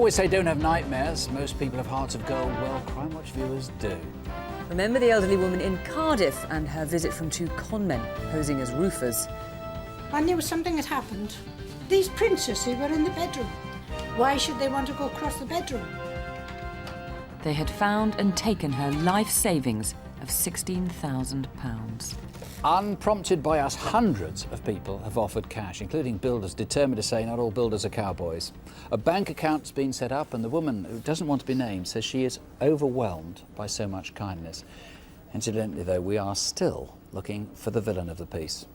always say don't have nightmares. Most people have hearts of gold. Well, Crimewatch viewers do. Remember the elderly woman in Cardiff and her visit from two conmen posing as roofers. I knew something had happened. These princesses were in the bedroom. Why should they want to go across the bedroom? They had found and taken her life savings of £16,000. Unprompted by us, hundreds of people have offered cash, including builders determined to say not all builders are cowboys. A bank account's been set up and the woman, who doesn't want to be named, says she is overwhelmed by so much kindness. Incidentally, though, we are still looking for the villain of the piece.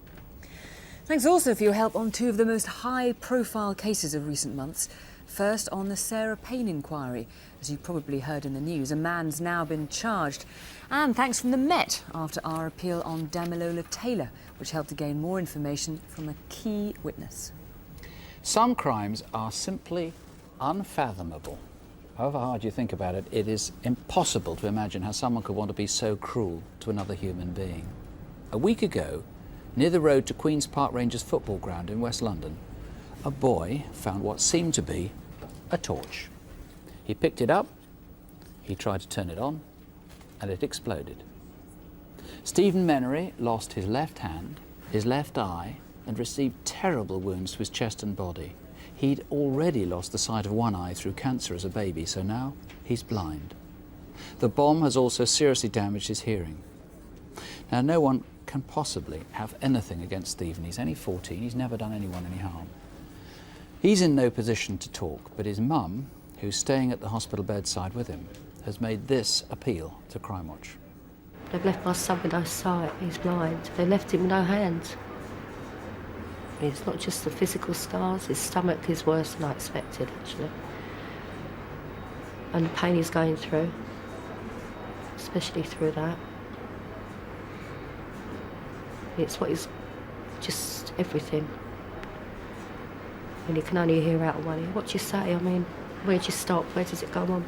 Thanks also for your help on two of the most high-profile cases of recent months. First, on the Sarah Payne inquiry. As you probably heard in the news, a man's now been charged. And thanks from the Met after our appeal on Damilola Taylor, which helped to gain more information from a key witness. Some crimes are simply unfathomable. However hard you think about it, it is impossible to imagine how someone could want to be so cruel to another human being. A week ago, near the road to Queen's Park Rangers football ground in West London, a boy found what seemed to be a torch. He picked it up, he tried to turn it on, and it exploded. Stephen Menery lost his left hand, his left eye, and received terrible wounds to his chest and body. He'd already lost the sight of one eye through cancer as a baby, so now he's blind. The bomb has also seriously damaged his hearing. Now, no one can possibly have anything against Stephen. He's only 14, he's never done anyone any harm. He's in no position to talk, but his mum, who's staying at the hospital bedside with him, has made this appeal to Crimewatch. They've left my son with no sight, he's blind. They left him with no hands. It's not just the physical scars, his stomach is worse than I expected, actually. And the pain he's going through, especially through that. It's what is just everything. And you can only hear out of one ear. What do you say? I mean, where do you stop? Where does it go on?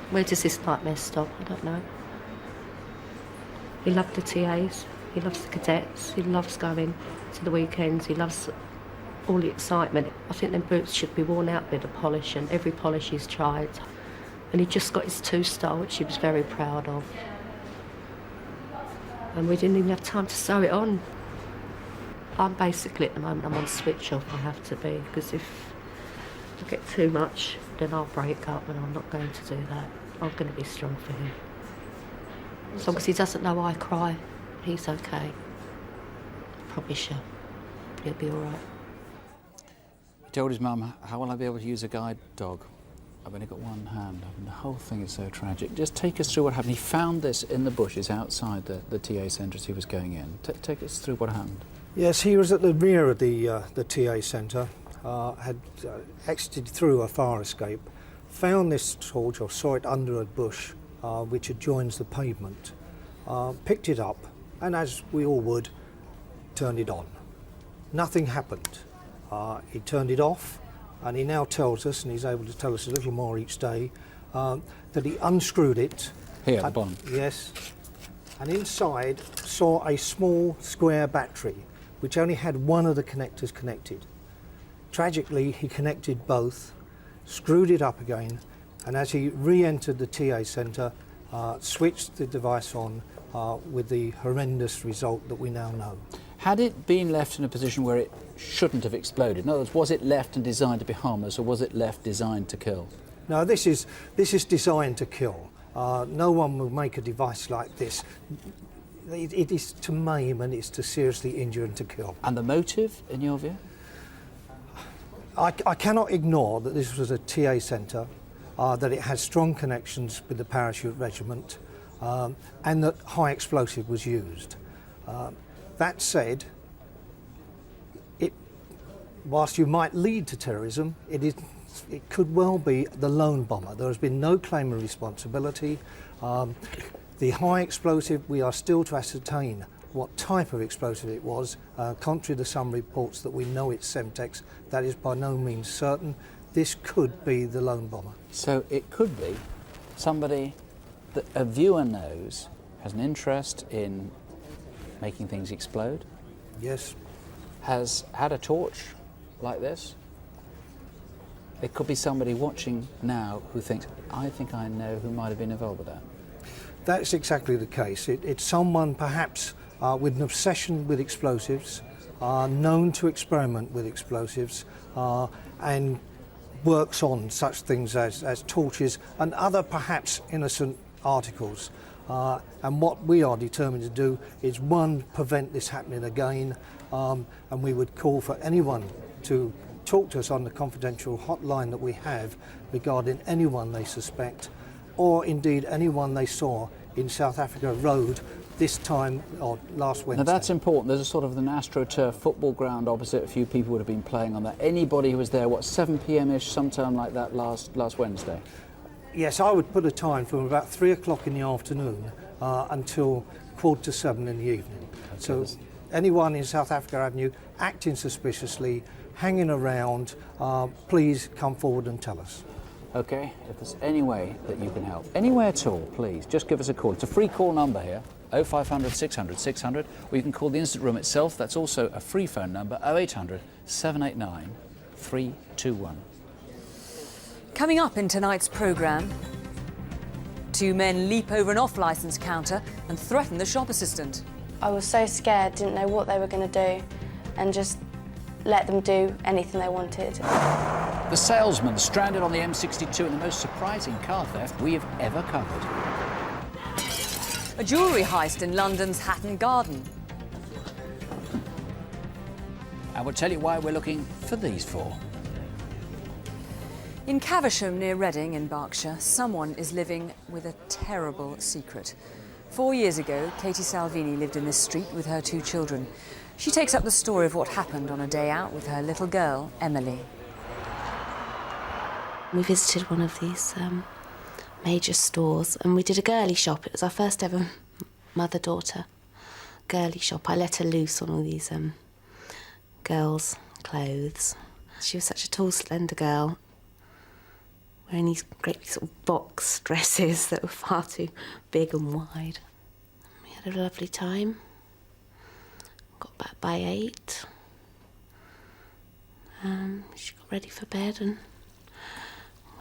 Where does this nightmare stop? I don't know. He loved the TAs, he loves the cadets, he loves going to the weekends, he loves all the excitement. I think them boots should be worn out with a polish, and every polish he's tried. And he just got his 2-star, which he was very proud of. And we didn't even have time to sew it on. I'm basically, at the moment, I'm on switch off, I have to be, because if I get too much, then I'll break up, and I'm not going to do that. I'm going to be strong for him. As long as he doesn't know I cry, he's okay. I promise you, he'll be all right. He told his mum, how will I be able to use a guide dog? I've only got one hand. I mean, the whole thing is so tragic. Just take us through what happened. He found this in the bushes outside the TA centre as he was going in. Take us through what happened. Yes, he was at the rear of the TA centre, had exited through a fire escape, found this torch, or saw it under a bush, which adjoins the pavement, picked it up, and as we all would, turned it on. Nothing happened. He turned it off, and he now tells us, and he's able to tell us a little more each day, that he unscrewed it. Here at the bottom? Yes. And inside saw a small square battery, which only had one of the connectors connected. Tragically, he connected both, screwed it up again, and as he re-entered the TA centre, switched the device on with the horrendous result that we now know. Had it been left in a position where it shouldn't have exploded? In other words, was it left and designed to be harmless, or was it left designed to kill? No, this is designed to kill. No one will make a device like this. It is to maim, and it's to seriously injure and to kill. And the motive, in your view? I cannot ignore that this was a TA centre, that it has strong connections with the parachute regiment, and that high explosive was used. That said, whilst you might lead to terrorism, it could well be the lone bomber. There has been no claim of responsibility. The high explosive, we are still to ascertain what type of explosive it was. Contrary to some reports that we know it's Semtex, that is by no means certain. This could be the lone bomber. So it could be somebody that a viewer knows has an interest in making things explode? Yes. Has had a torch like this It could be somebody watching now who thinks, I think I know who might have been involved with that. That's exactly the case. It's someone perhaps with an obsession with explosives, known to experiment with explosives, and works on such things as torches and other perhaps innocent articles. And what we are determined to do is, one, prevent this happening again, and we would call for anyone to talk to us on the confidential hotline that we have regarding anyone they suspect, or indeed anyone they saw in South Africa Road this time, or last Wednesday. Now that's important. There's a sort of an AstroTurf football ground opposite. A few people would have been playing on that. Anybody who was there, 7 p.m.-ish, sometime like that last Wednesday? Yes, I would put a time from about 3 o'clock in the afternoon until 6:45 in the evening. So anyone in South Africa Avenue acting suspiciously, hanging around, please come forward and tell us. Okay, if there's any way that you can help, any way at all, please, just give us a call. It's a free call number here, 0500 600 600, or you can call the Incident Room itself. That's also a free phone number, 0800 789 321. Coming up in tonight's programme, 2 men leap over an off-licence counter and threaten the shop assistant. I was so scared, didn't know what they were going to do, and just let them do anything they wanted. The salesman stranded on the M62 in the most surprising car theft we have ever covered. A jewellery heist in London's Hatton Garden. And we'll tell you why we're looking for these four. In Caversham near Reading in Berkshire, someone is living with a terrible secret. 4 years ago, Katie Salvini lived in this street with her 2 children. She takes up the story of what happened on a day out with her little girl, Emily. We visited one of these major stores and we did a girly shop. It was our first ever mother-daughter girly shop. I let her loose on all these girls' clothes. She was such a tall, slender girl, wearing these great sort of box dresses that were far too big and wide. We had a lovely time. Got back by 8. She got ready for bed and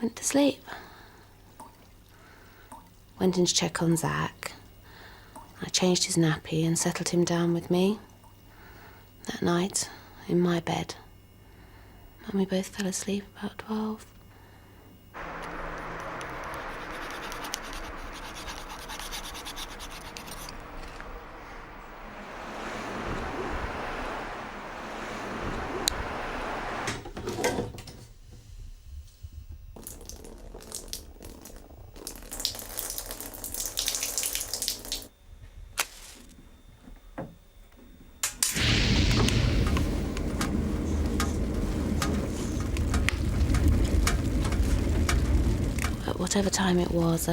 went to sleep. Went in to check on Zach. I changed his nappy and settled him down with me that night in my bed. And we both fell asleep about 12. Whatever time it was,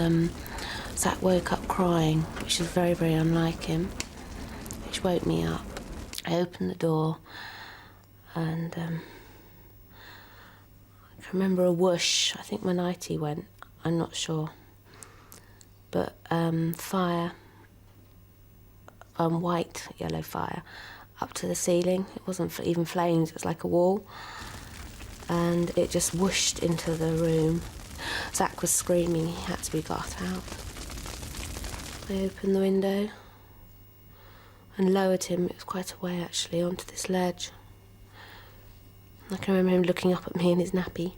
Zach woke up crying, which is very, very unlike him, which woke me up. I opened the door and I can remember a whoosh. I think my nightie went, I'm not sure. But fire, white, yellow fire, up to the ceiling. It wasn't even flames, it was like a wall. And it just whooshed into the room. Zach was screaming, he had to be got out. I opened the window and lowered him, it was quite a way actually, onto this ledge. I can remember him looking up at me in his nappy.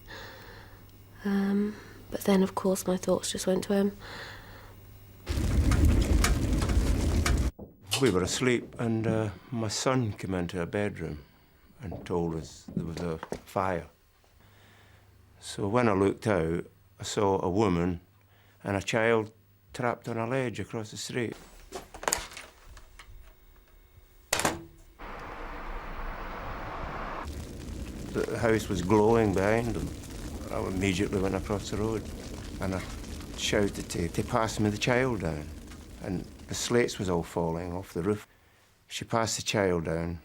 But then, of course, my thoughts just went to him. We were asleep and my son came into our bedroom and told us there was a fire. So when I looked out, I saw a woman and a child trapped on a ledge across the street. The house was glowing behind them. I immediately went across the road and I shouted to pass me the child down. And the slates was all falling off the roof. She passed the child down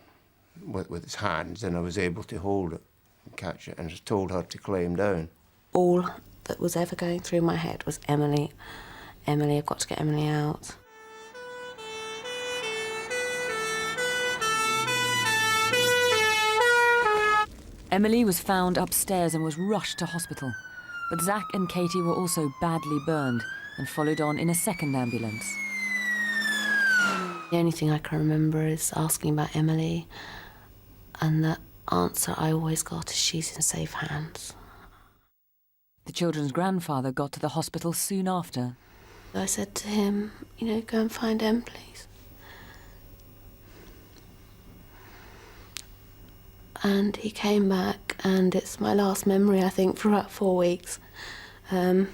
with his hands and I was able to hold it and catch it and just told her to climb down. All that was ever going through my head was Emily. Emily, I've got to get Emily out. Emily was found upstairs and was rushed to hospital. But Zach and Katie were also badly burned and followed on in a second ambulance. The only thing I can remember is asking about Emily, and the answer I always got is she's in safe hands. The children's grandfather got to the hospital soon after. I said to him, you know, go and find Em, please. And he came back, and it's my last memory, I think, for about 4 weeks. He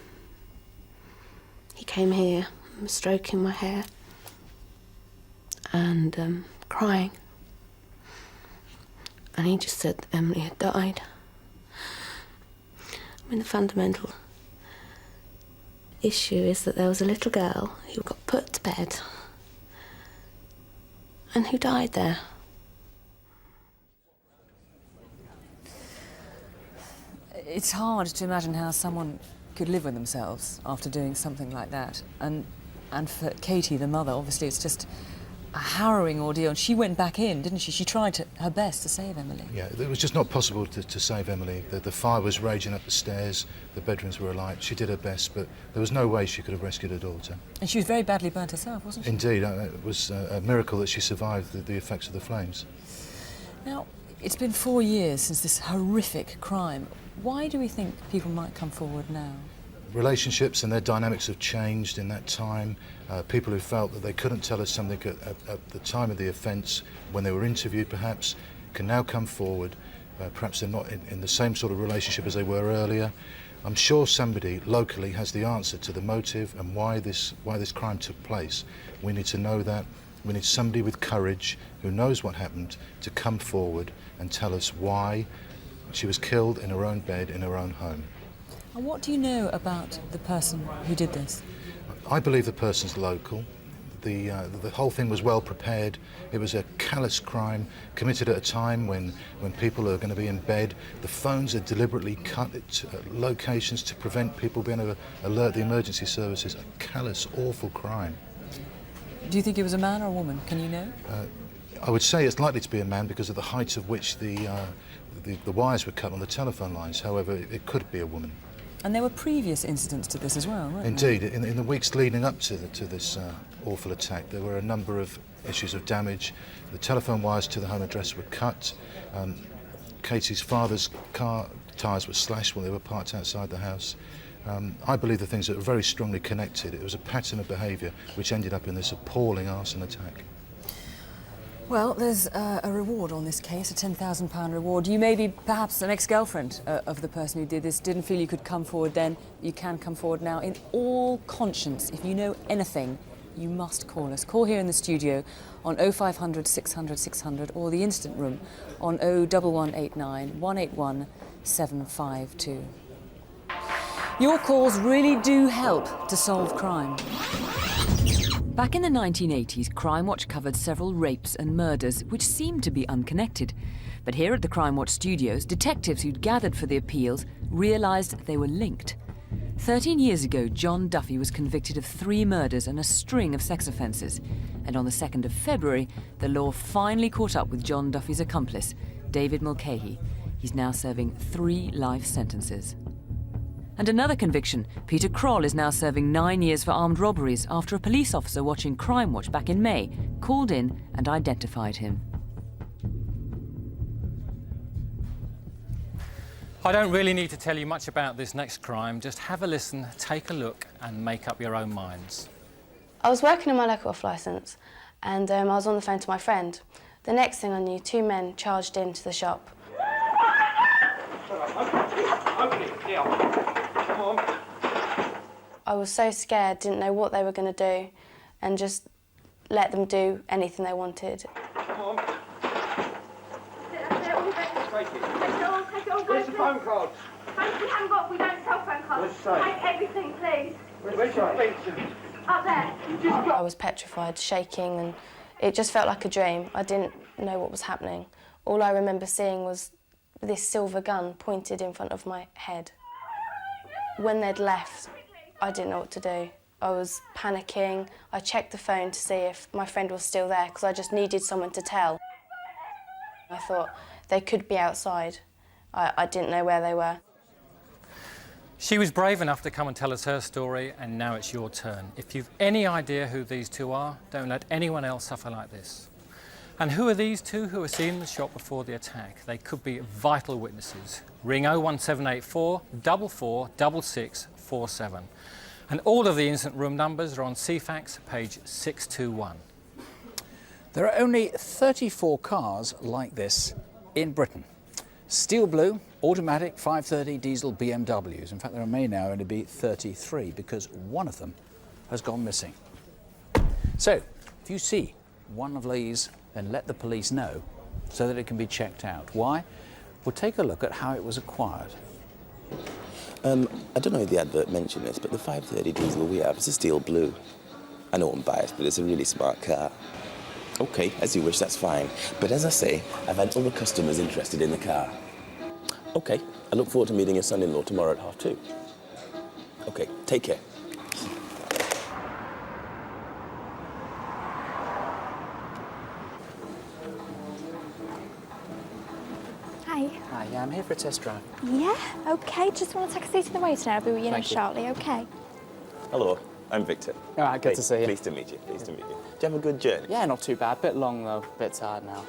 came here, stroking my hair, and crying. And he just said that Emily had died. I mean, the fundamental issue is that there was a little girl who got put to bed and who died there. It's hard to imagine how someone could live with themselves after doing something like that. And for Katie, the mother, obviously it's just a harrowing ordeal. And she went back in, didn't she? She tried her best to save Emily. Yeah, it was just not possible to save Emily. The fire was raging up the stairs, the bedrooms were alight. She did her best, but there was no way she could have rescued her daughter. And she was very badly burnt herself, wasn't she? Indeed, it was a miracle that she survived the effects of the flames. Now, it's been 4 years since this horrific crime. Why do we think people might come forward now? Relationships and their dynamics have changed in that time. People who felt that they couldn't tell us something at the time of the offence, when they were interviewed perhaps, can now come forward. Perhaps they're not in the same sort of relationship as they were earlier. I'm sure somebody locally has the answer to the motive and why this crime took place. We need to know that. We need somebody with courage who knows what happened to come forward and tell us why she was killed in her own bed in her own home. And what do you know about the person who did this? I believe the person's local. The whole thing was well prepared. It was a callous crime committed at a time when people are going to be in bed. The phones are deliberately cut at locations to prevent people being able to alert the emergency services. A callous, awful crime. Do you think it was a man or a woman? Can you know? I would say it's likely to be a man because of the height of which the wires were cut on the telephone lines. However, it could be a woman. And there were previous incidents to this as well, weren't Indeed. In the weeks leading up to this awful attack, there were a number of issues of damage. The telephone wires to the home address were cut. Katie's father's car tyres were slashed when they were parked outside the house. I believe the things that are very strongly connected. It was a pattern of behaviour which ended up in this appalling arson attack. Well, there's a reward on this case, a £10,000 reward. You may be perhaps an ex-girlfriend of the person who did this, didn't feel you could come forward then. You can come forward now. In all conscience, if you know anything, you must call us. Call here in the studio on 0500 600 600 or the instant room on 01189 181 752. Your calls really do help to solve crime. Back in the 1980s, Crimewatch covered several rapes and murders which seemed to be unconnected. But here at the Crimewatch studios, detectives who'd gathered for the appeals realised they were linked. 13 years ago, John Duffy was convicted of 3 murders and a string of sex offences. And on the 2nd of February, the law finally caught up with John Duffy's accomplice, David Mulcahy. He's now serving 3 life sentences. And another conviction. Peter Kroll is now serving 9 years for armed robberies after a police officer watching Crimewatch back in May called in and identified him. I don't really need to tell you much about this next crime. Just have a listen, take a look and make up your own minds. I was working on my local off licence and I was on the phone to my friend. The next thing I knew, 2 men charged into the shop. I was so scared, didn't know what they were going to do, and just let them do anything they wanted. Where's the phone card? We haven't got, we don't sell phone cards. Take everything, please. Where's your pencil? Up there. I was petrified, shaking, and it just felt like a dream. I didn't know what was happening. All I remember seeing was this silver gun pointed in front of my head. When they'd left, I didn't know what to do. I was panicking. I checked the phone to see if my friend was still there because I just needed someone to tell. I thought they could be outside I didn't know where they were. She was brave enough to come and tell us her story, and now it's your turn. If you've any idea who these two are, don't let anyone else suffer like this. And who are these two who were seen in the shop before the attack? They could be vital witnesses. Ring 01784 44 6647. And all of the incident room numbers are on CFAX, page 621. There are only 34 cars like this in Britain. Steel blue, automatic 530 diesel BMWs. In fact, there may now only be 33 because one of them has gone missing. So, if you see one of these, then let the police know so that it can be checked out. Why? We'll take a look at how it was acquired. I don't know if the advert mentioned this, but the 530 diesel we have is a steel blue. I know I'm biased, but it's a really smart car. OK, as you wish, that's fine. But as I say, I've had other customers interested in the car. OK, I look forward to meeting your son-in-law tomorrow at 2:30. OK, take care. Hi. Hi, yeah, I'm here for a test drive. Yeah, okay. Just want to take a seat in the waiting area. I'll be with you Thank you. shortly, okay? Hello, I'm Victor. All right, good to see you. Pleased to meet you, pleased to meet you. Do you have a good journey? Yeah, not too bad. Bit long, though. Bit tired now.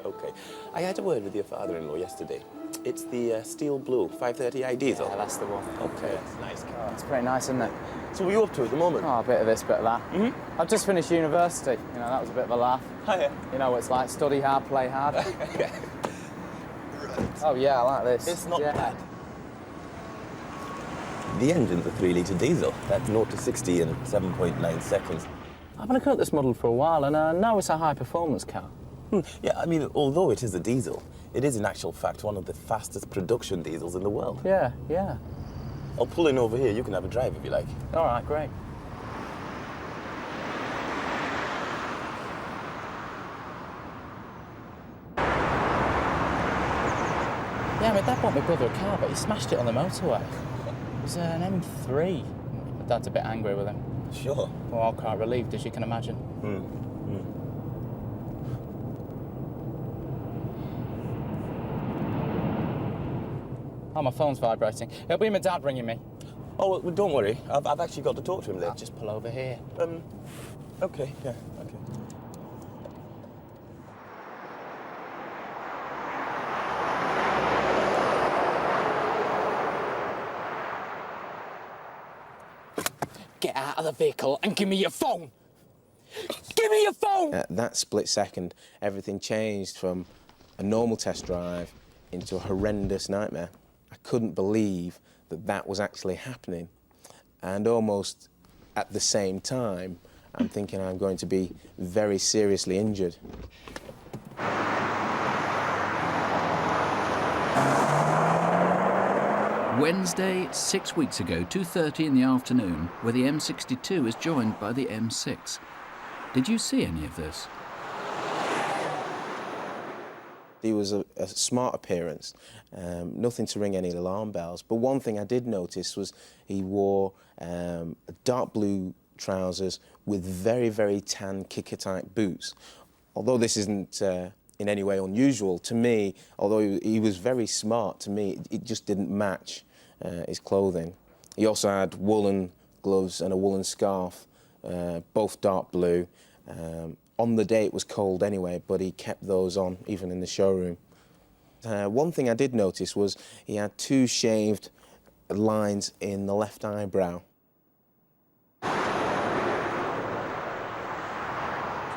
OK. I had a word with your father-in-law yesterday. It's the steel blue 530i diesel. Yeah, that's the one. OK, it's a nice car. It's pretty nice, isn't it? So what are you up to at the moment? Oh, a bit of this, bit of that. I've just finished university. You know, that was a bit of a laugh. Oh, yeah. You know what it's like, study hard, play hard. Right. Oh, yeah, I like this. It's not yeah. bad. The engine's a 3-litre diesel. That's 0 to 60 in 7.9 seconds. I've been looking at this model for a while, and I know it's a high-performance car. Yeah, I mean, although it is a diesel, it is in actual fact one of the fastest production diesels in the world. Yeah, yeah. I'll pull in over here. You can have a drive if you like. All right, great. Yeah, my dad bought my brother a car, but he smashed it on the motorway. It was an M3. My dad's a bit angry with him. Sure. Well, I'm quite relieved, as you can imagine. Oh, my phone's vibrating. It'll be my dad ringing me. Oh, well, don't worry. I've actually got to talk to him then. I'll just pull over here. OK, yeah, OK. Get out of the vehicle and give me your phone! Give me your phone! At that split second, everything changed from a normal test drive into a horrendous nightmare. I couldn't believe that that was actually happening. And almost at the same time, I'm thinking I'm going to be very seriously injured. Wednesday, 6 weeks ago, 2:30 in the afternoon, where the M62 is joined by the M6. Did you see any of this? He was a smart appearance, nothing to ring any alarm bells. But one thing I did notice was he wore dark blue trousers with very, very tan kicker-type boots. Although this isn't in any way unusual to me, although he was very smart to me, it just didn't match his clothing. He also had woolen gloves and a woolen scarf, both dark blue. On the day it was cold anyway, but he kept those on, even in the showroom. One thing I did notice was he had 2 shaved lines in the left eyebrow.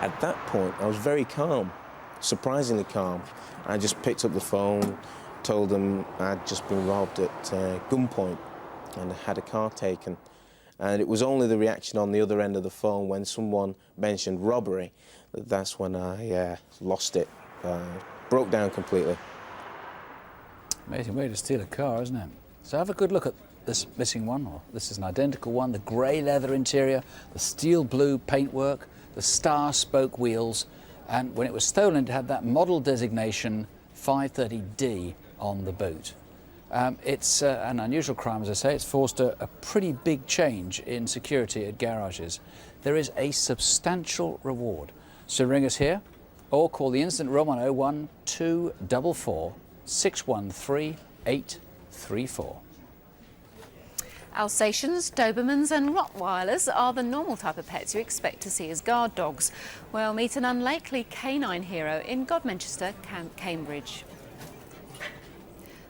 At that point, I was very calm, surprisingly calm. I just picked up the phone, told them I'd just been robbed at gunpoint and had a car taken. And it was only the reaction on the other end of the phone when someone mentioned robbery that's when I lost it, broke down completely. Amazing way to steal a car, isn't it? So have a good look at this missing one. Or this is an identical one. The grey leather interior, the steel blue paintwork, the star spoke wheels, and when it was stolen, it had that model designation 530D on the boot. It's an unusual crime, as I say. It's forced a pretty big change in security at garages. There is a substantial reward. So ring us here or call the incident room on 01244 613 834. Alsatians, Dobermans and Rottweilers are the normal type of pets you expect to see as guard dogs. Well, meet an unlikely canine hero in Godmanchester, Cambridge.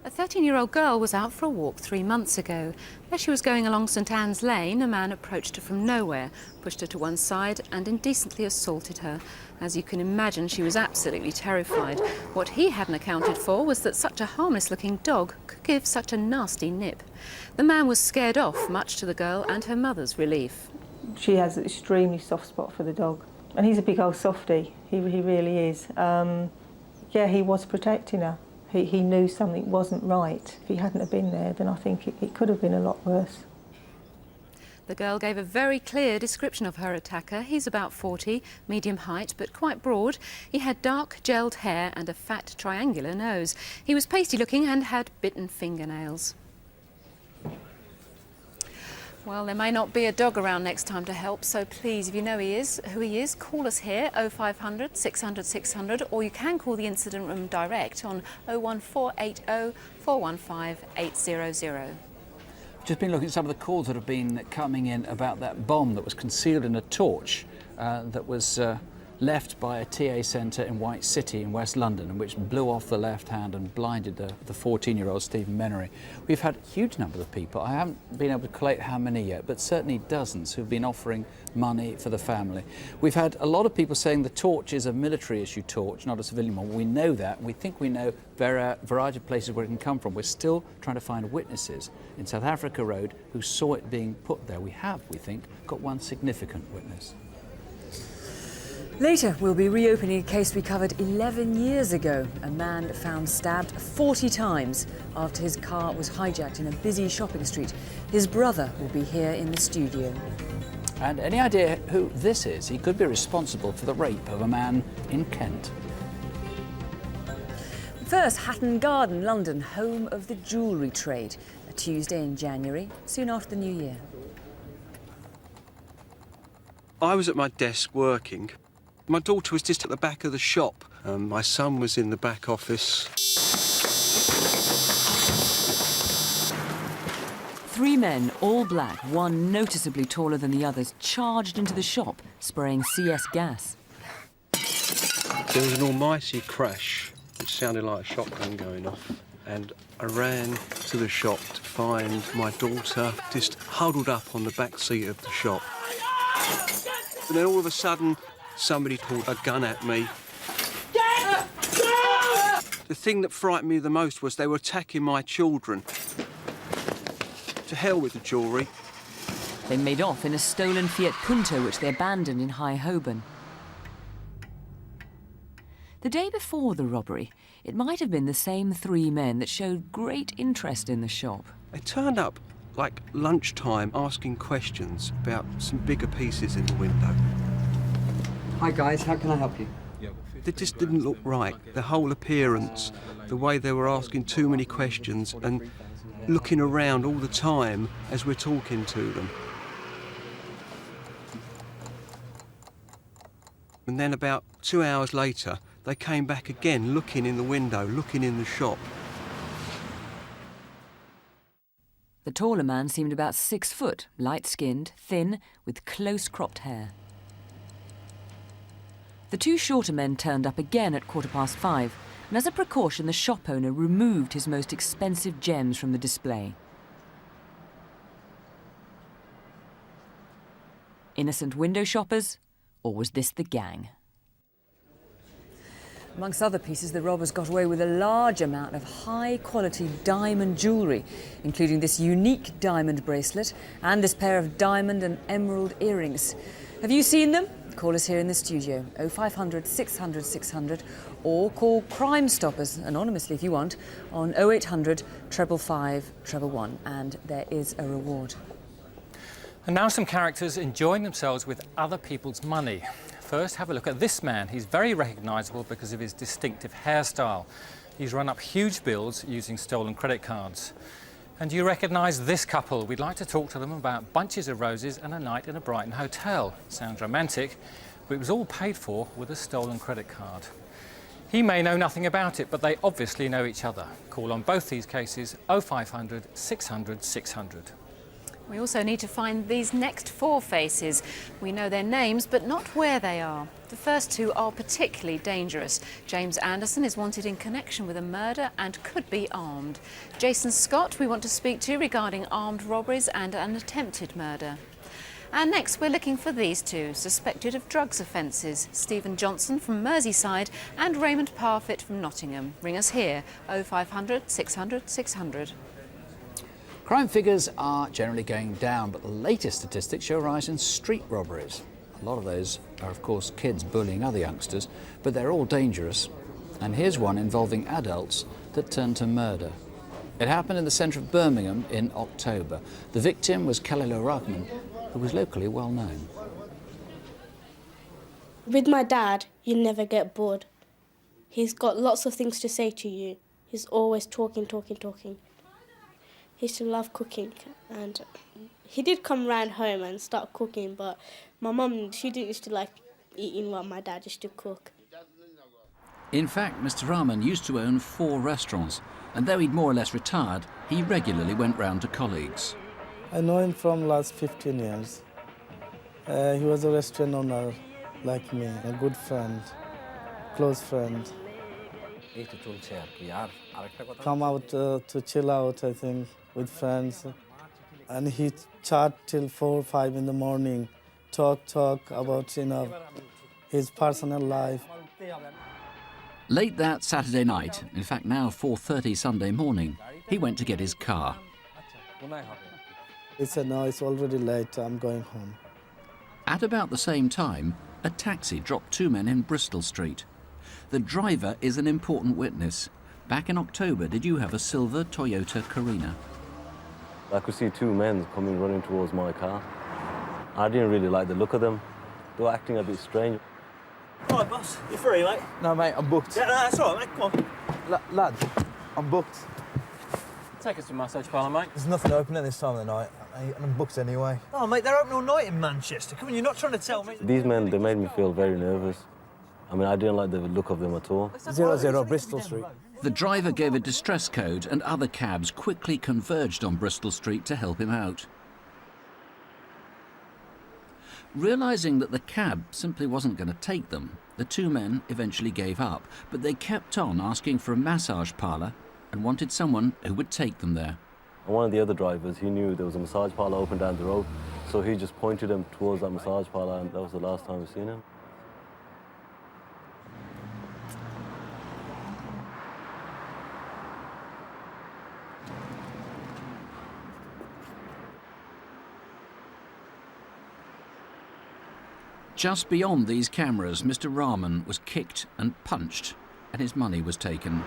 A 13-year-old girl was out for a walk 3 months ago. As she was going along St Anne's Lane, a man approached her from nowhere, pushed her to one side and indecently assaulted her. As you can imagine, she was absolutely terrified. What he hadn't accounted for was that such a harmless-looking dog could give such a nasty nip. The man was scared off, much to the girl and her mother's relief. She has an extremely soft spot for the dog, and he's a big old softie. He really is. Yeah, he was protecting her. He knew something wasn't right. If he hadn't have been there, then I think it could have been a lot worse. The girl gave a very clear description of her attacker. He's about 40, medium height, but quite broad. He had dark, gelled hair and a fat, triangular nose. He was pasty-looking and had bitten fingernails. Well, there may not be a dog around next time to help, so please, if you know who he is, call us here, 0500 600 600, or you can call the incident room direct on 01480 415 800. Just been looking at some of the calls that have been coming in about that bomb that was concealed in a torch that was left by a TA centre in White City in West London, and which blew off the left hand and blinded the 14-year-old Stephen Menery. We've had huge numbers of people. I haven't been able to collate how many yet, but certainly dozens who've been offering money for the family. We've had a lot of people saying the torch is a military-issue torch, not a civilian one. We know that. We think we know a variety of places where it can come from. We're still trying to find witnesses in South Africa Road who saw it being put there. We have, we think, got one significant witness. Later, we'll be reopening a case we covered 11 years ago. A man found stabbed 40 times after his car was hijacked in a busy shopping street. His brother will be here in the studio. And any idea who this is? He could be responsible for the rape of a man in Kent. First, Hatton Garden, London, home of the jewellery trade. A Tuesday in January, soon after the New Year. I was at my desk working. My daughter was just at the back of the shop. My son was in the back office. 3 men, all black, one noticeably taller than the others, charged into the shop, spraying CS gas. There was an almighty crash, which sounded like a shotgun going off, and I ran to the shop to find my daughter just huddled up on the back seat of the shop. And then all of a sudden, somebody pulled a gun at me. The thing that frightened me the most was they were attacking my children. To hell with the jewellery. They made off in a stolen Fiat Punto, which they abandoned in High Holborn. The day before the robbery, it might have been the same 3 men that showed great interest in the shop. They turned up like lunchtime asking questions about some bigger pieces in the window. Hi guys, how can I help you? They just didn't look right. The whole appearance, the way they were asking too many questions and looking around all the time as we're talking to them. And then about 2 hours later, they came back again, looking in the window, looking in the shop. The taller man seemed about 6 foot, light-skinned, thin, with close-cropped hair. The 2 shorter men turned up again at 5:15, and as a precaution, the shop owner removed his most expensive gems from the display. Innocent window shoppers, or was this the gang? Amongst other pieces, the robbers got away with a large amount of high-quality diamond jewellery, including this unique diamond bracelet and this pair of diamond and emerald earrings. Have you seen them? Call us here in the studio, 0500 600 600, or call Crime Stoppers, anonymously if you want, on 0800 555 111, and there is a reward. And now some characters enjoying themselves with other people's money. First, have a look at this man. He's very recognisable because of his distinctive hairstyle. He's run up huge bills using stolen credit cards. And do you recognise this couple? We'd like to talk to them about bunches of roses and a night in a Brighton hotel. Sounds romantic, but it was all paid for with a stolen credit card. He may know nothing about it, but they obviously know each other. Call on both these cases 0500 600 600. We also need to find these next 4 faces. We know their names, but not where they are. The first 2 are particularly dangerous. James Anderson is wanted in connection with a murder and could be armed. Jason Scott we want to speak to regarding armed robberies and an attempted murder. And next we're looking for these 2, suspected of drugs offences. Stephen Johnson from Merseyside and Raymond Parfitt from Nottingham. Ring us here, 0500 600 600. Crime figures are generally going down, but the latest statistics show a rise in street robberies. A lot of those are, of course, kids bullying other youngsters, but they're all dangerous. And here's one involving adults that turned to murder. It happened in the centre of Birmingham in October. The victim was Khalil Rahman, who was locally well known. With my dad, you never get bored. He's got lots of things to say to you. He's always talking. He used to love cooking, and he did come round home and start cooking, but my mum, she didn't used to like eating what my dad used to cook. In fact, Mr. Rahman used to own 4 restaurants, and though he'd more or less retired, he regularly went round to colleagues. I know him from last 15 years. He was a restaurant owner like me, a good friend, close friend. Come out to chill out, I think, with friends. And he chat till 4 or 5 in the morning, talk about, his personal life. Late that Saturday night, in fact now 4:30 Sunday morning, he went to get his car. He said, no, it's already late, I'm going home. At about the same time, a taxi dropped 2 men in Bristol Street. The driver is an important witness. Back in October, did you have a silver Toyota Carina? I could see 2 men coming running towards my car. I didn't really like the look of them. They were acting a bit strange. All right, boss, you free, mate? No, mate, I'm booked. Yeah, no, that's all right, mate, come on. Lad, I'm booked. Take us to massage parlour, mate. There's nothing open at this time of the night, and I'm booked anyway. Oh, mate, they're open all night in Manchester. Come on, you're not trying to tell me... These men, they made me feel very nervous. I mean, I didn't like the look of them at all. 00 Bristol Street. The driver gave a distress code and other cabs quickly converged on Bristol Street to help him out. Realising that the cab simply wasn't going to take them, the 2 men eventually gave up, but they kept on asking for a massage parlour and wanted someone who would take them there. And one of the other drivers, he knew there was a massage parlour open down the road, so he just pointed them towards that massage parlour, and that was the last time we've seen him. Just beyond these cameras, Mr. Rahman was kicked and punched, and his money was taken.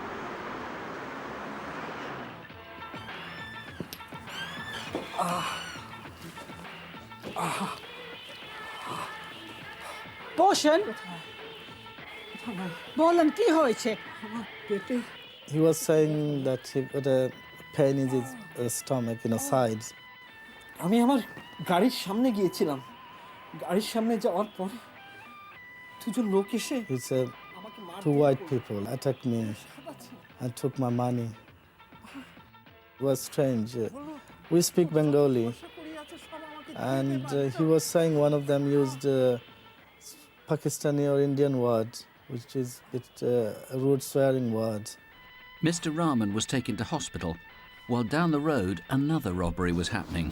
Boshan, bolan ki hoyeche? He was saying that he got a pain in his stomach, sides. আমি আমার গাড়ির সামনে গিয়েছিলাম গাড়ির সামনে যাওয়ার পর 2 জন লোক এসে He said 2 white people attacked me and took my money. It was strange. We speak Bengali, and he was saying one of them used Pakistani or Indian word, which is a rude swearing word. Mr. Rahman was taken to hospital, while down the road another robbery was happening.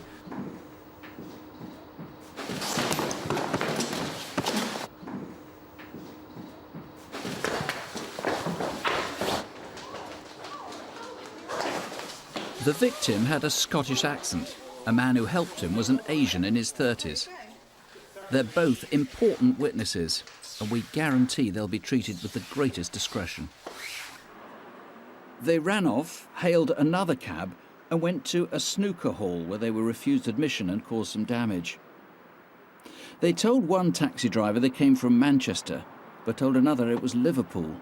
The victim had a Scottish accent. A man who helped him was an Asian in his 30s. They're both important witnesses, and we guarantee they'll be treated with the greatest discretion. They ran off, hailed another cab, and went to a snooker hall where they were refused admission and caused some damage. They told one taxi driver they came from Manchester, but told another it was Liverpool,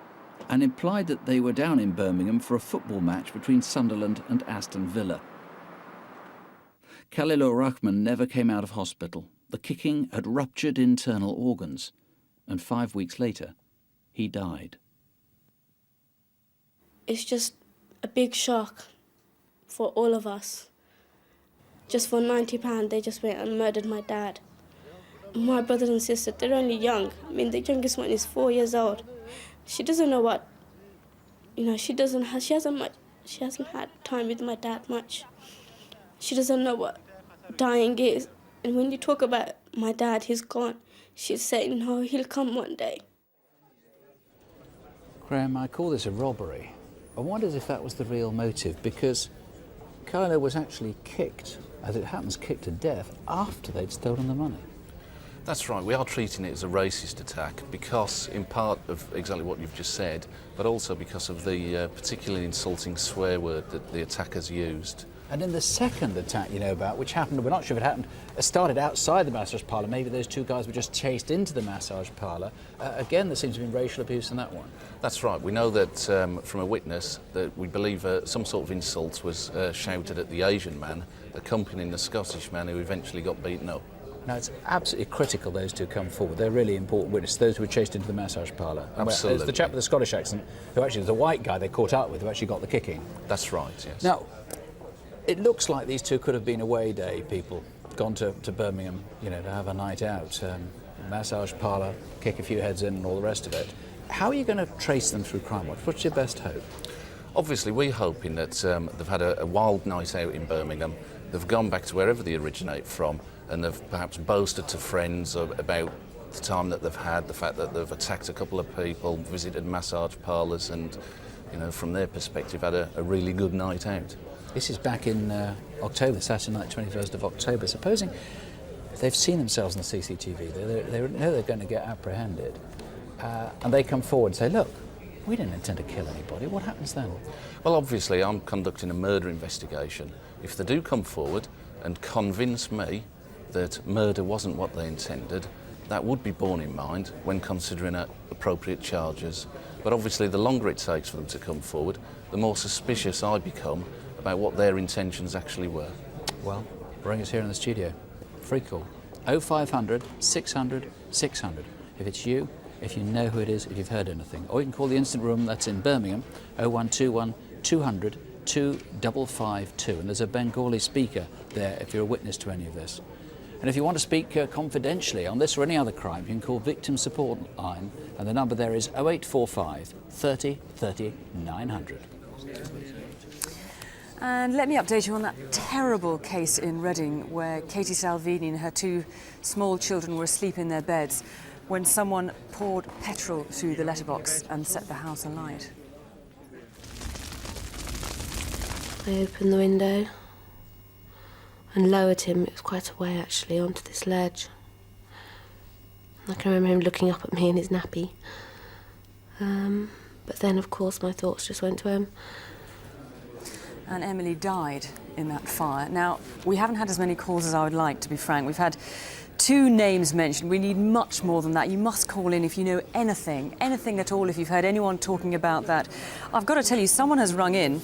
and implied that they were down in Birmingham for a football match between Sunderland and Aston Villa. Khalil Rahman never came out of hospital. The kicking had ruptured internal organs, and 5 weeks later, he died. it's just a big shock for all of us. Just for £90, they just went and murdered my dad. My brothers and sisters, they're only young. I mean, the youngest one is 4 years old. She doesn't know what, she hasn't had time with my dad much. She doesn't know what dying is. And when you talk about my dad, he's gone, she's saying, no, he'll come one day. Graham, I call this a robbery. I wondered if that was the real motive, because Kyla was actually kicked, as it happens, kicked to death after they'd stolen the money. That's right, we are treating it as a racist attack because, in part of exactly what you've just said, but also because of the particularly insulting swear word that the attackers used. And in the second attack you know about, which happened, we're not sure if it happened, started outside the massage parlour. Maybe those two guys were just chased into the massage parlour. Again, there seems to have been racial abuse in that one. That's right. We know that from a witness that we believe some sort of insult was shouted at the Asian man, accompanying the Scottish man who eventually got beaten up. Now, it's absolutely critical those two come forward. They're really important witnesses, those who were chased into the massage parlour. Absolutely. It's the chap with the Scottish accent, who actually was the white guy they caught up with, who actually got the kicking. That's right, yes. Now, it looks like these two could have been away day people, gone to Birmingham, to have a night out, massage parlour, kick a few heads in and all the rest of it. How are you going to trace them through Crimewatch? What's your best hope? Obviously, we're hoping that they've had a wild night out in Birmingham, they've gone back to wherever they originate from, and they've perhaps boasted to friends about the time that they've had, the fact that they've attacked a couple of people, visited massage parlours, and, from their perspective, had a really good night out. This is back in October, Saturday night, 21st of October. Supposing they've seen themselves on the CCTV, they know they're going to get apprehended, and they come forward and say, look, we didn't intend to kill anybody. What happens then? Well, obviously, I'm conducting a murder investigation. If they do come forward and convince me that murder wasn't what they intended, that would be borne in mind when considering appropriate charges. But obviously, the longer it takes for them to come forward, the more suspicious I become about what their intentions actually were. Well, bring us here in the studio. Free call. 0500 600 600. If it's you, if you know who it is, if you've heard anything. Or you can call the instant room that's in Birmingham, 0121 200 2552. And there's a Bengali speaker there if you're a witness to any of this. And if you want to speak confidentially on this or any other crime, you can call Victim Support Line, and the number there is 0845 30 30 900. And let me update you on that terrible case in Reading where Katie Salvini and her two small children were asleep in their beds when someone poured petrol through the letterbox and set the house alight. I opened the window and lowered him. It was quite a way, actually, onto this ledge. I can remember him looking up at me in his nappy. But then, of course, my thoughts just went to him. And Emily died in that fire. Now, we haven't had as many calls as I would like, to be frank. We've had 2 names mentioned. We need much more than that. You must call in if you know anything at all, if you've heard anyone talking about that. I've got to tell you, someone has rung in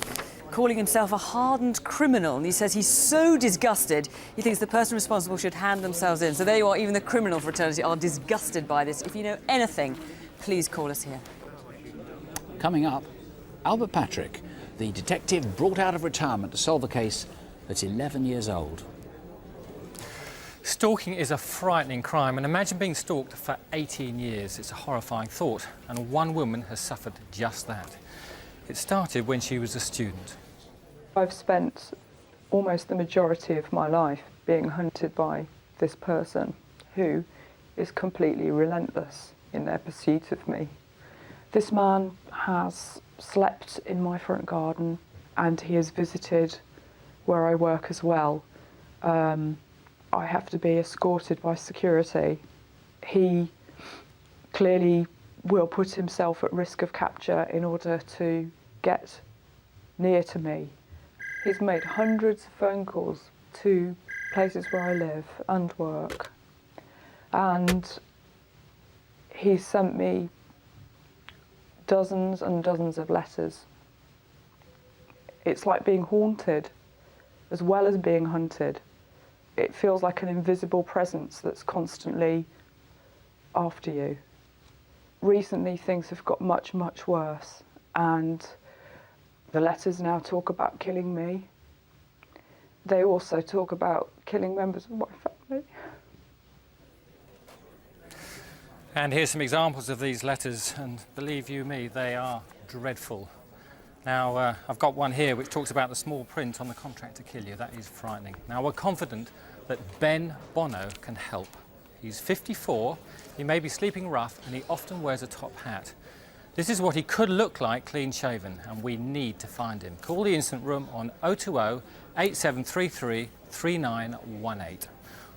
calling himself a hardened criminal, and he says he's so disgusted he thinks the person responsible should hand themselves in. So there you are, even the criminal fraternity are disgusted by this. If you know anything, please call us here. Coming up, Albert Patrick, the detective brought out of retirement to solve a case that's 11 years old. Stalking is a frightening crime, and imagine being stalked for 18 years. It's a horrifying thought, and one woman has suffered just that. It started when she was a student. I've spent almost the majority of my life being hunted by this person who is completely relentless in their pursuit of me. This man has slept in my front garden and he has visited where I work as well. I have to be escorted by security. He clearly will put himself at risk of capture in order to get near to me. He's made hundreds of phone calls to places where I live and work, and he's sent me dozens and dozens of letters. It's like being haunted as well as being hunted. It feels like an invisible presence that's constantly after you. Recently things have got much, much worse, and The letters now talk about killing me. They also talk about killing members of my family. And here's some examples of these letters, and believe you me, they are dreadful. Now, I've got one here which talks about the small print on the contract to kill you. That is frightening. Now, we're confident that Ben Bono can help. He's 54, he may be sleeping rough, and he often wears a top hat. This is what he could look like clean-shaven, and we need to find him. Call the Instant Room on 020 8733 3918,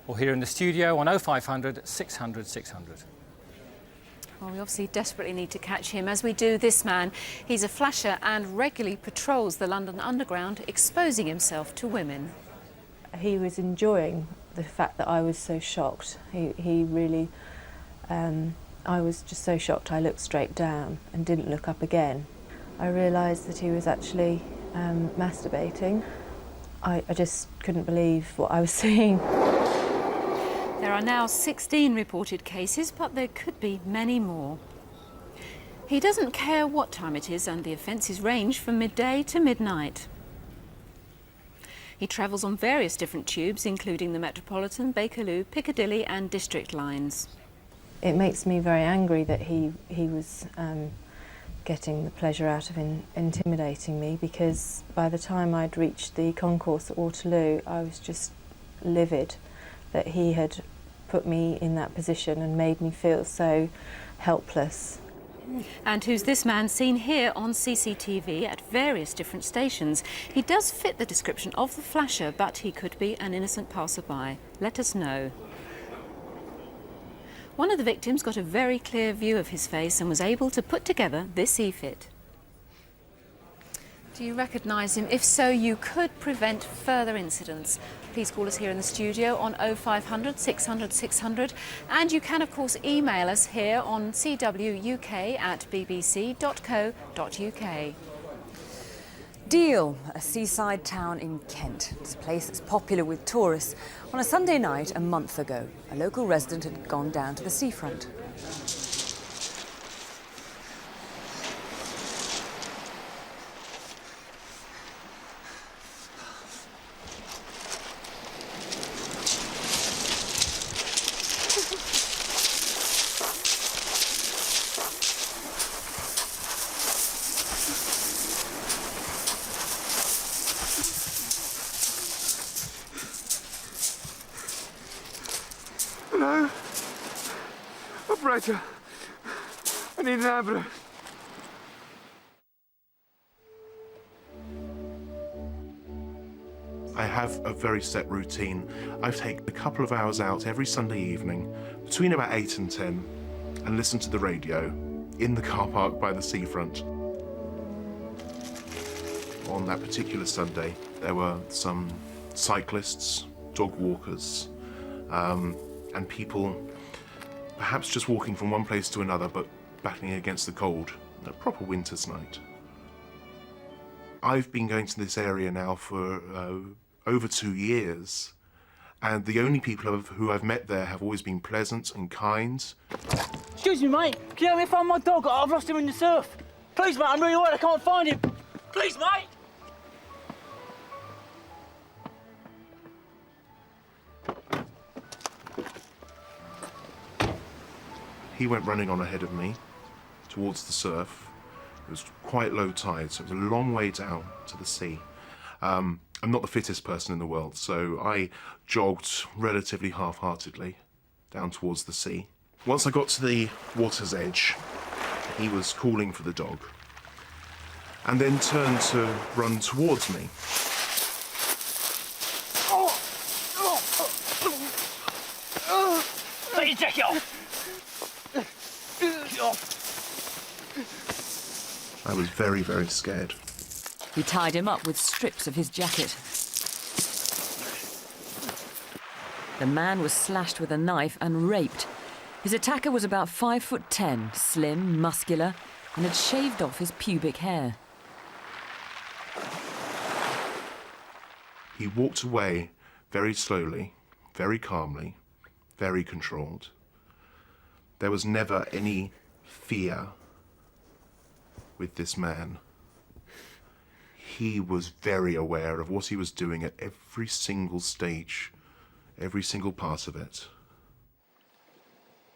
or here in the studio on 0500 600 600. Well, we obviously desperately need to catch him, as we do this man. He's a flasher and regularly patrols the London Underground, exposing himself to women. He was enjoying the fact that I was so shocked. He really... I was just so shocked I looked straight down and didn't look up again. I realised that he was actually masturbating. I just couldn't believe what I was seeing. There are now 16 reported cases, but there could be many more. He doesn't care what time it is, and the offences range from midday to midnight. He travels on various different tubes, including the Metropolitan, Bakerloo, Piccadilly and District lines. It makes me very angry that he was getting the pleasure out of intimidating me, because by the time I'd reached the concourse at Waterloo, I was just livid that he had put me in that position and made me feel so helpless. And who's this man seen here on CCTV at various different stations? He does fit the description of the flasher, but he could be an innocent passerby. Let us know. One of the victims got a very clear view of his face and was able to put together this e-fit. Do you recognise him? If so, you could prevent further incidents. Please call us here in the studio on 0500 600 600, and you can of course email us here on cwuk@bbc.co.uk. Deal, a seaside town in Kent. It's a place that's popular with tourists. On a Sunday night a month ago, a local resident had gone down to the seafront. Hello? Operator, I need an ambulance. I have a very set routine. I take a couple of hours out every Sunday evening between about 8 and 10 and listen to the radio in the car park by the seafront. On that particular Sunday, there were some cyclists, dog walkers, and people perhaps just walking from one place to another but battling against the cold. A proper winter's night. I've been going to this area now for over 2 years, and the only people who I've met there have always been pleasant and kind. Excuse me, mate. Can you help me find my dog? I've lost him in the surf. Please, mate, I'm really worried I can't find him. Please, mate. He went running on ahead of me towards the surf. It was quite low tide, so it was a long way down to the sea. I'm not the fittest person in the world, so I jogged relatively half-heartedly down towards the sea. Once I got to the water's edge, he was calling for the dog, and then turned to run towards me. Take your jacket off. I was very, very scared. He tied him up with strips of his jacket. The man was slashed with a knife and raped. His attacker was about 5'10", slim, muscular, and had shaved off his pubic hair. He walked away very slowly, very calmly, very controlled. There was never any fear with this man. he was very aware of what he was doing at every single stage, every single part of it.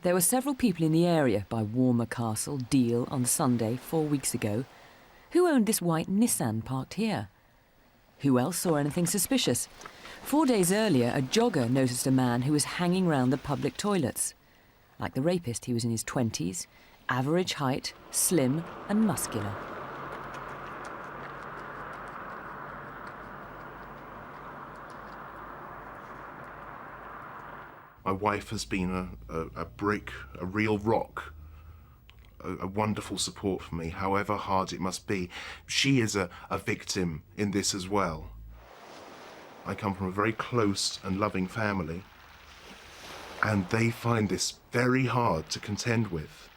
There were several people in the area by Warmer Castle, Deal, on Sunday 4 weeks ago, who owned this white Nissan parked here. Who else saw anything suspicious? 4 days earlier, a jogger noticed a man who was hanging round the public toilets. Like the rapist, he was in his 20s, average height, slim and muscular. My wife has been a brick, a real rock, a wonderful support for me, however hard it must be. She is a victim in this as well. I come from a very close and loving family, and they find this very hard to contend with,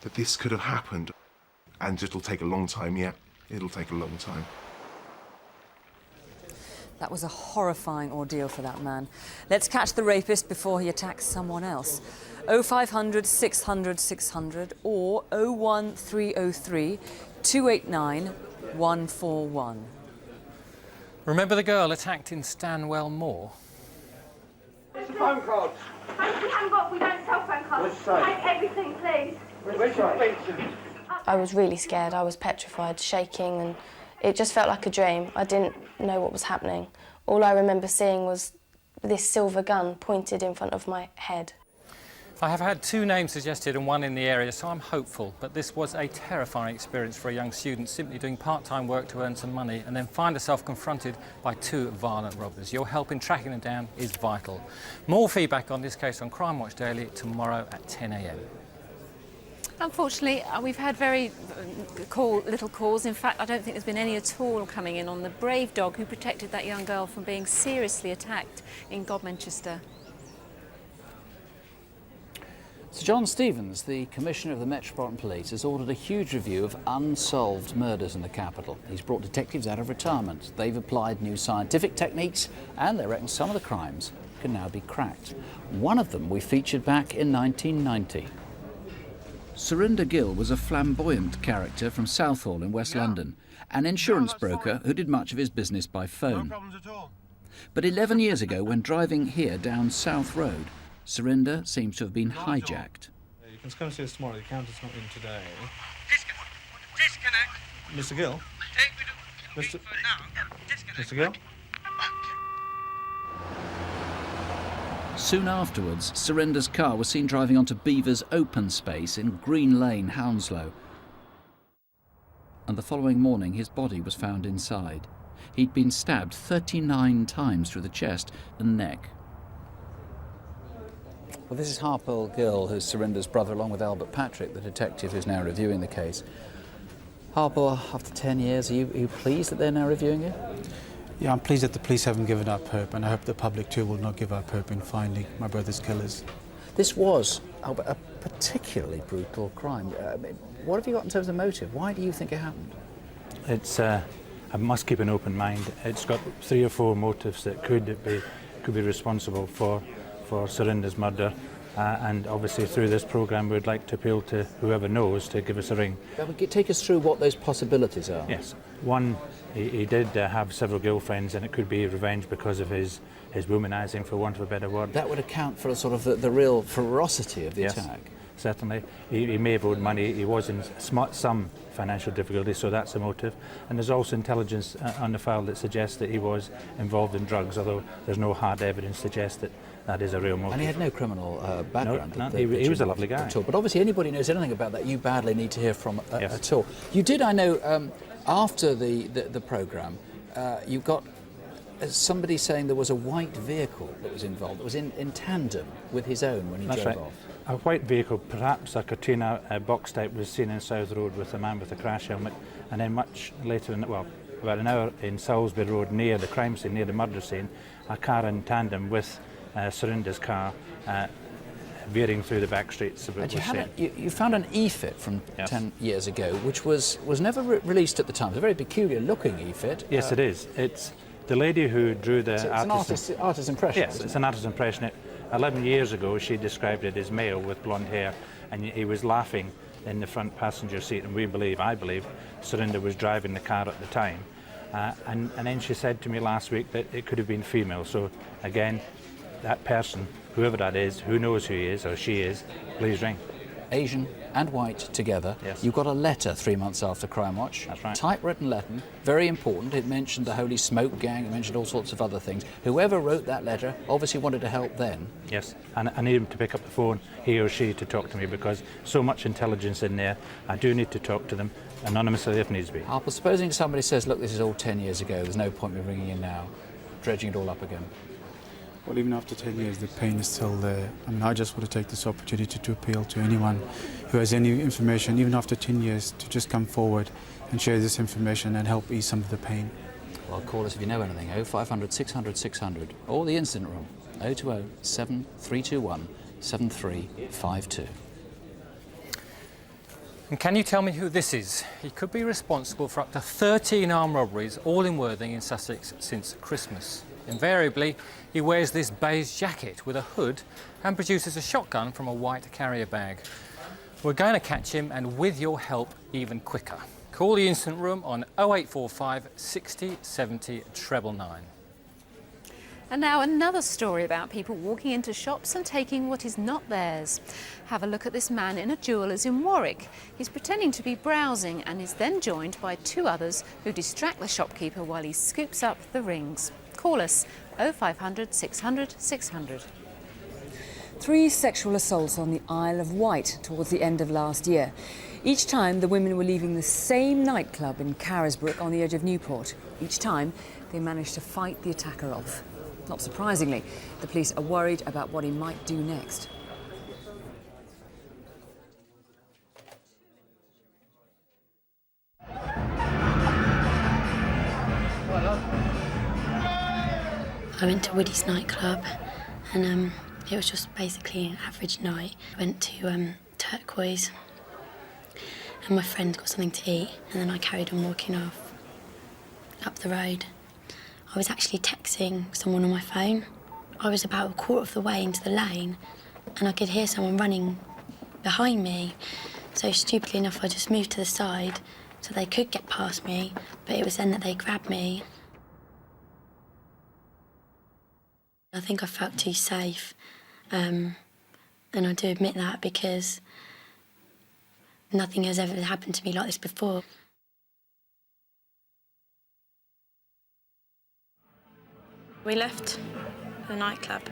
that this could have happened. And it'll take a long time, yeah, it'll take a long time. That was a horrifying ordeal for that man. Let's catch the rapist before he attacks someone else. 0500 600 600 or 01303 289 141. Remember the girl attacked in Stanwell Moor? Where's the phone card? We don't sell phone cards. What's that? Take everything, please. Where's your expensive? I was really scared. I was petrified, shaking, and it just felt like a dream. I didn't know what was happening. All I remember seeing was this silver gun pointed in front of my head. I have had 2 names suggested and 1 in the area, so I'm hopeful. But this was a terrifying experience for a young student, simply doing part-time work to earn some money and then find herself confronted by 2 violent robbers. Your help in tracking them down is vital. More feedback on this case on Crimewatch Daily tomorrow at 10 a.m. Unfortunately, we've had very little calls. In fact, I don't think there's been any at all coming in on the brave dog who protected that young girl from being seriously attacked in Godmanchester. Sir John Stevens, the Commissioner of the Metropolitan Police, has ordered a huge review of unsolved murders in the capital. He's brought detectives out of retirement. They've applied new scientific techniques and they reckon some of the crimes can now be cracked. One of them we featured back in 1990. Surinder Gill was a flamboyant character from Southall in West London, an insurance broker who did much of his business by phone. No problems at all. But 11 years ago, when driving here down South Road, Surinder seems to have been hijacked. You can come and see us tomorrow. The accountant's not in today. Disconnect. Mr. Gill? Mr. Gill? Soon afterwards, Surinder's car was seen driving onto Beaver's open space in Green Lane, Hounslow. And the following morning, his body was found inside. He'd been stabbed 39 times through the chest and neck. Well, this is Harpole Gill, who's Surinder's brother, along with Albert Patrick, the detective who's now reviewing the case. Harpole, after 10 years, are you pleased that they're now reviewing it? Yeah, I'm pleased that the police haven't given up hope, and I hope the public too will not give up hope in finding my brother's killers. This was a particularly brutal crime. What have you got in terms of motive? Why do you think it happened? It's I must keep an open mind. It's got 3 or 4 motives that could be responsible for Surinder's murder, and obviously through this programme we'd like to appeal to whoever knows to give us a ring. Take us through what those possibilities are. Yes. One, he did have several girlfriends, and it could be revenge because of his womanising, for want of a better word. That would account for sort of the real ferocity of the attack. Certainly. He may have owed money. He was in some financial difficulty, so that's a motive. And there's also intelligence on the file that suggests that he was involved in drugs, although there's no hard evidence to suggest that is a real motive. And he had no criminal background. No, he was a lovely guy. At all. But obviously anybody who knows anything about that, you badly need to hear from at all. You did, I know, after the programme, you got somebody saying there was a white vehicle that was involved, that was in tandem with his own when he drove off. A white vehicle, perhaps a Cortina box type, was seen in South Road with a man with a crash helmet, and then much later, about an hour in Salisbury Road, near the crime scene, near the murder scene, a car in tandem with Surinder's car veering through the back streets. And you found an e-fit from 10 years ago, which was never released at the time. It's a very peculiar looking e-fit. Yes, it is. It's the lady who drew the it's an artist's impression. Yes, it's an artist's impression. 11 years ago, she described it as male with blonde hair, and he was laughing in the front passenger seat, and I believe, Surinder was driving the car at the time. And then she said to me last week that it could have been female. So again, that person, whoever that is, who knows who he is or she is, please ring. Asian and white together. Yes. You got a letter 3 months after Crimewatch. That's right. Typewritten letter, very important. It mentioned the Holy Smoke Gang, it mentioned all sorts of other things. Whoever wrote that letter obviously wanted to help then. Yes, and I need him to pick up the phone, he or she, to talk to me, because so much intelligence in there. I do need to talk to them anonymously if needs be. Well, supposing somebody says, look, this is all 10 years ago, there's no point in me ringing in now, dredging it all up again. Well, even after 10 years, the pain is still there. I mean, I just want to take this opportunity to appeal to anyone who has any information, even after 10 years, to just come forward and share this information and help ease some of the pain. Well, call us if you know anything, 0500 600 600, or the incident room, 020 7321 7352. And can you tell me who this is? He could be responsible for up to 13 armed robberies, all in Worthing in Sussex, since Christmas. Invariably, he wears this beige jacket with a hood and produces a shotgun from a white carrier bag. We're going to catch him, and with your help, even quicker. Call the incident room on 0845 60 70 999. And now another story about people walking into shops and taking what is not theirs. Have a look at this man in a jeweller's in Warwick. He's pretending to be browsing and is then joined by 2 others who distract the shopkeeper while he scoops up the rings. Call us 0500 600 600. 3 sexual assaults on the Isle of Wight towards the end of last year. Each time the women were leaving the same nightclub in Carisbrooke on the edge of Newport. Each time they managed to fight the attacker off. Not surprisingly, the police are worried about what he might do next. I went to Woody's nightclub and it was just basically an average night. I went to Turquoise and my friend got something to eat and then I carried on walking off up the road. I was actually texting someone on my phone. I was about a quarter of the way into the lane and I could hear someone running behind me. So stupidly enough, I just moved to the side so they could get past me, but it was then that they grabbed me. I think I felt too safe, and I do admit that because nothing has ever happened to me like this before. We left the nightclub.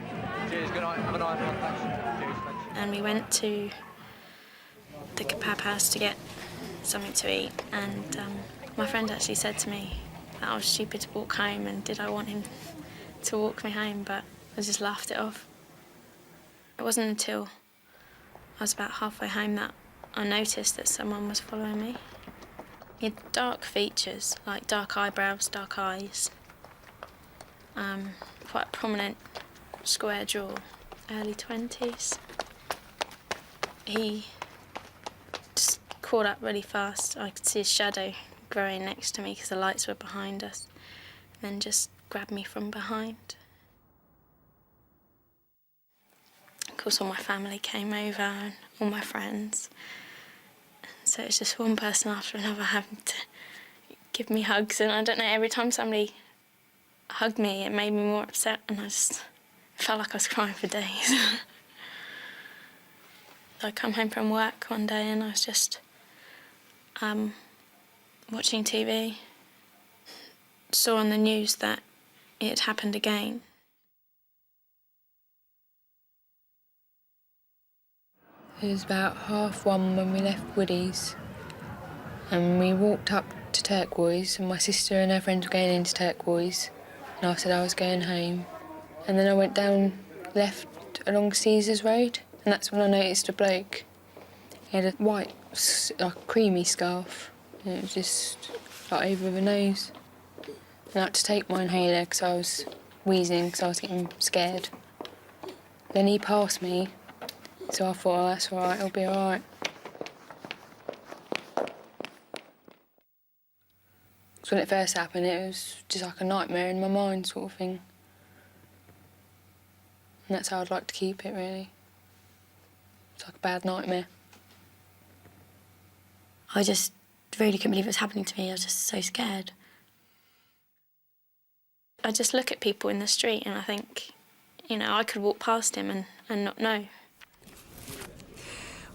Cheers, good night. Have a nice one, thanks. Cheers, thanks. And we went to the kebab house to get something to eat, and my friend actually said to me that I was stupid to walk home and did I want him to walk me home, but I just laughed it off. It wasn't until I was about halfway home that I noticed that someone was following me. He had dark features, like dark eyebrows, dark eyes, quite a prominent square jaw, early 20s. He just caught up really fast. I could see his shadow growing next to me because the lights were behind us, and then just grabbed me from behind. Of course, all my family came over and all my friends. So it's just one person after another having to give me hugs, and I don't know, every time somebody hugged me, it made me more upset, and I just felt like I was crying for days. I come home from work one day and I was just watching TV. Saw on the news that it had happened again. It was about 1:30 when we left Woody's, and we walked up to Turquoise, and my sister and her friends were going into Turquoise, and I said I was going home. And then I went down left along Caesars Road, and that's when I noticed a bloke. He had a white, like creamy scarf, and it was just like over the nose. And I had to take my inhaler because I was wheezing, because I was getting scared. Then he passed me, so I thought, oh, that's all right, it'll be all right. So when it first happened, it was just like a nightmare in my mind sort of thing. And that's how I'd like to keep it, really. It's like a bad nightmare. I just really couldn't believe it was happening to me. I was just so scared. I just look at people in the street and I think, you know, I could walk past him and not know.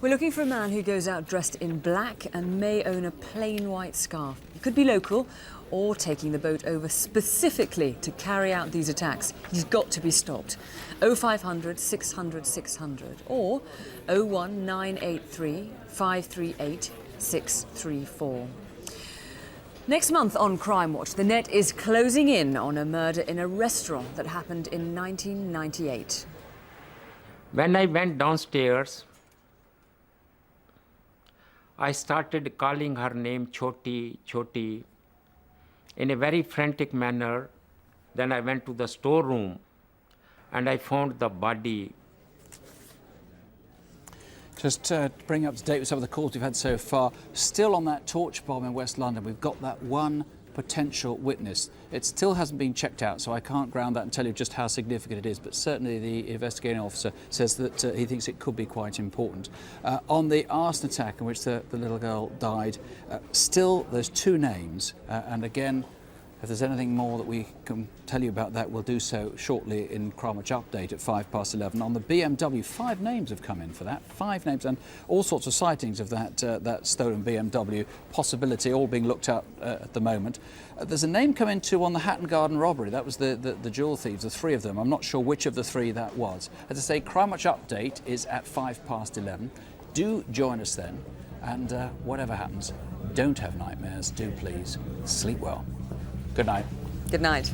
We're looking for a man who goes out dressed in black and may own a plain white scarf. He could be local or taking the boat over specifically to carry out these attacks. He's got to be stopped. 0500 600 600 or 01983 538 634. Next month on Crimewatch, the net is closing in on a murder in a restaurant that happened in 1998. When I went downstairs, I started calling her name Choti, Choti, in a very frantic manner. Then I went to the storeroom and I found the body. Just to bring up to date with some of the calls we've had so far, still on that torch bomb in West London, we've got that one potential witness. It still hasn't been checked out, so I can't ground that and tell you just how significant it is, but certainly the investigating officer says that he thinks it could be quite important. On the arson attack in which the little girl died, still there's two names, and again, if there's anything more that we can tell you about that, we'll do so shortly in Crimewatch Update at 11:05. On the BMW, 5 names have come in for that. 5 names, and all sorts of sightings of that stolen BMW possibility, all being looked at at the moment. There's a name come in too on the Hatton Garden robbery. That was the jewel thieves, the 3 of them. I'm not sure which of the 3 that was. As I say, Crimewatch Update is at 11:05. Do join us then, and whatever happens, don't have nightmares. Do please sleep well. Good night. Good night.